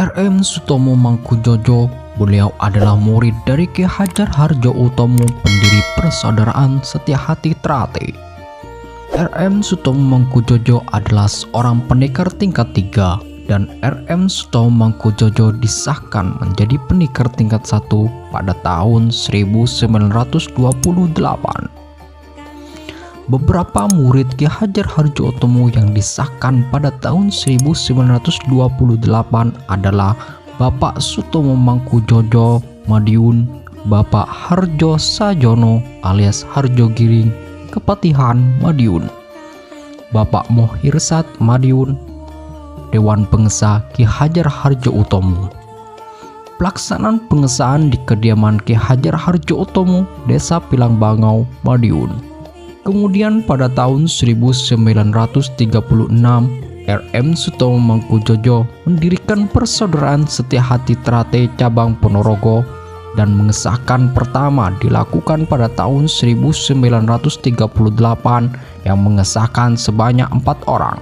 RM Sutomo Mangkujojo, beliau adalah murid dari Ki Hajar Hardjoatomo, pendiri Persaudaraan Setia Hati Trate. RM Sutomo Mangkujojo adalah seorang pendekar tingkat 3 dan RM Sutomo Mangkujojo disahkan menjadi pendekar tingkat 1 pada tahun 1928. Beberapa murid Ki Hajar Hardjoatomo yang disahkan pada tahun 1928 adalah Bapak Sutomo Mangkujojo Madiun, Bapak Harjo Sajono alias Harjo Giring Kepatihan Madiun, Bapak Mohirsat Madiun, Dewan Pengesah Ki Hajar Hardjoatomo. Pelaksanaan pengesahan di kediaman Ki Hajar Hardjoatomo, Desa Pilangbangau, Madiun. Kemudian pada tahun 1936, RM Sutomo Mangkujojo mendirikan Persaudaraan Setia Hati Trate cabang Ponorogo dan mengesahkan pertama dilakukan pada tahun 1938 yang mengesahkan sebanyak 4 orang.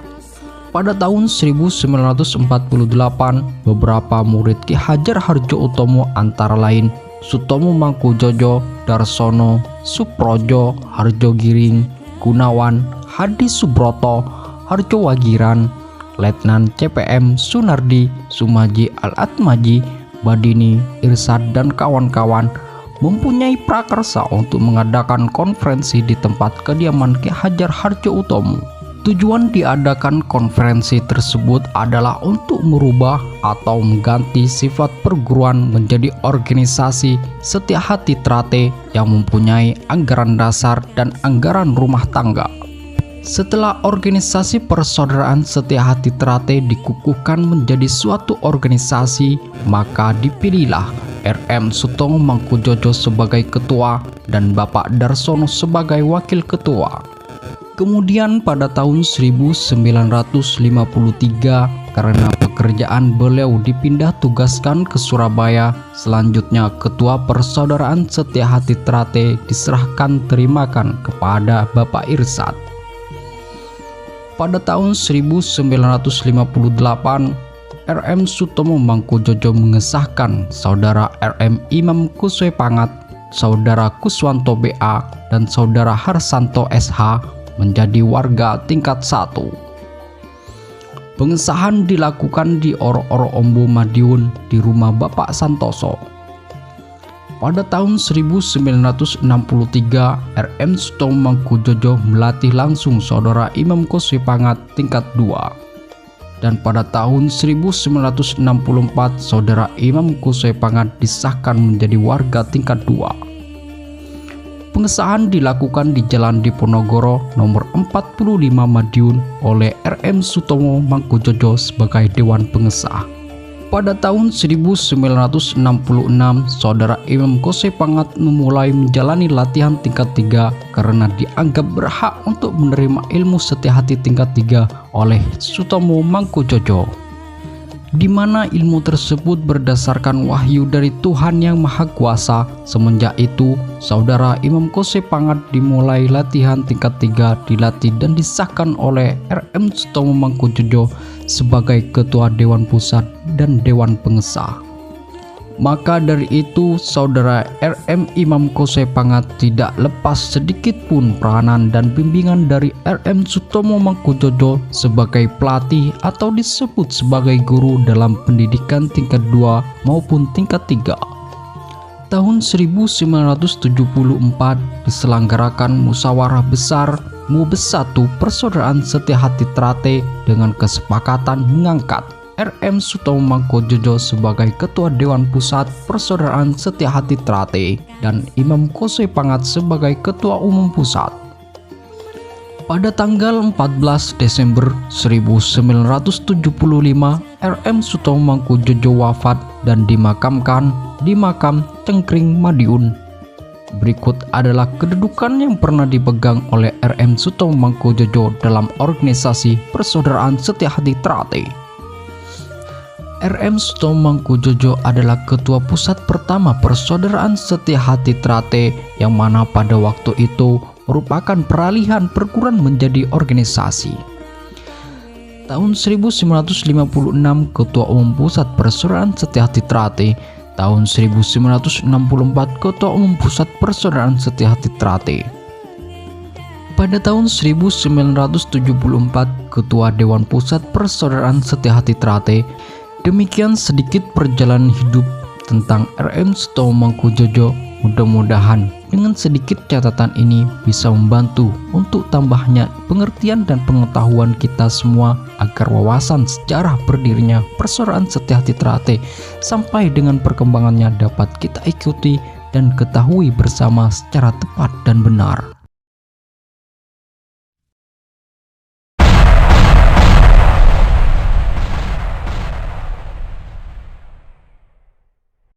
Pada tahun 1948, beberapa murid Ki Hajar Hardjoatomo antara lain Sutomo Mangkujojo, Darsono, Suprojo, Harjo Giring, Gunawan, Hadi Subroto, Harjo Wagiran, Letnan CPM Sunardi, Sumaji Al-Atmaji, Badini, Irsad dan kawan-kawan mempunyai prakarsa untuk mengadakan konferensi di tempat kediaman Ki Hajar Hardjoatomo. Tujuan diadakan konferensi tersebut adalah untuk merubah atau mengganti sifat perguruan menjadi organisasi Setia Hati Trate yang mempunyai anggaran dasar dan anggaran rumah tangga. Setelah organisasi Persaudaraan Setia Hati Trate dikukuhkan menjadi suatu organisasi, maka dipilihlah RM Sutomo Mangkujojo sebagai ketua dan Bapak Darsono sebagai wakil ketua. Kemudian pada tahun 1953 karena pekerjaan beliau dipindah tugaskan ke Surabaya, selanjutnya ketua Persaudaraan Setia Hati Trate diserahkan terimakan kepada Bapak Irsad. Pada tahun 1958, RM Sutomo Mangkujojo mengesahkan Saudara RM Imam Kuswoyo Pangat, Saudara Kuswanto BA, dan Saudara Harsanto SH menjadi warga tingkat 1. Pengesahan dilakukan di Oro-Oro Ombo Madiun di rumah Bapak Santoso. Pada tahun 1963, RM Sutomo Mangkujojo melatih langsung Saudara Imam Kuswoyo Pangat tingkat 2. Dan pada tahun 1964, Saudara Imam Kuswoyo Pangat disahkan menjadi warga tingkat 2. Pengesahan dilakukan di Jalan Diponegoro nomor 45 Madiun oleh RM Sutomo Mangkujojo sebagai Dewan Pengesah. Pada tahun 1966, Saudara Imam Kuswoyo Pangat memulai menjalani latihan tingkat 3 karena dianggap berhak untuk menerima ilmu Setia Hati tingkat 3 oleh Sutomo Mangkujojo, di mana ilmu tersebut berdasarkan wahyu dari Tuhan Yang Maha Kuasa. Semenjak itu, Saudara Imam Kuswoyo Pangat dimulai latihan tingkat 3, dilatih dan disahkan oleh RM Sutomo Mangkujojo sebagai Ketua Dewan Pusat dan Dewan Pengesah. Maka dari itu, Saudara RM Imam Kuswoyo Pangat tidak lepas sedikit pun peranan dan bimbingan dari RM Sutomo Mangkujojo sebagai pelatih atau disebut sebagai guru dalam pendidikan tingkat 2 maupun tingkat 3. Tahun 1974 diselenggarakan musyawarah besar MUBES 1 Persaudaraan Setia Hati Trate dengan kesepakatan mengangkat RM Sutomo Mangkujojo sebagai Ketua Dewan Pusat Persaudaraan Setia Hati Trate dan Imam Kuswoyo Pangat sebagai Ketua Umum Pusat. Pada tanggal 14 Desember 1975, RM Sutomo Mangkujojo wafat dan dimakamkan di Makam Cengkring Madiun. Berikut adalah kedudukan yang pernah dipegang oleh RM Sutomo Mangkujojo dalam organisasi Persaudaraan Setia Hati Trate. RM Sutomo Mangkujojo adalah ketua pusat pertama Persaudaraan Setia Hati Trate yang mana pada waktu itu merupakan peralihan perguruan menjadi organisasi. Tahun 1956 Ketua Umum Pusat Persaudaraan Setia-Hati Trate. Tahun 1964 Ketua Umum Pusat Persaudaraan Setia-Hati Trate. Pada tahun 1974 Ketua Dewan Pusat Persaudaraan Setia-Hati Trate. Demikian sedikit perjalanan hidup tentang RM Sutomo Mangkujojo. Mudah-mudahan dengan sedikit catatan ini bisa membantu untuk tambahnya pengertian dan pengetahuan kita semua agar wawasan sejarah berdirinya Persaudaraan Setia-Hati Trate sampai dengan perkembangannya dapat kita ikuti dan ketahui bersama secara tepat dan benar.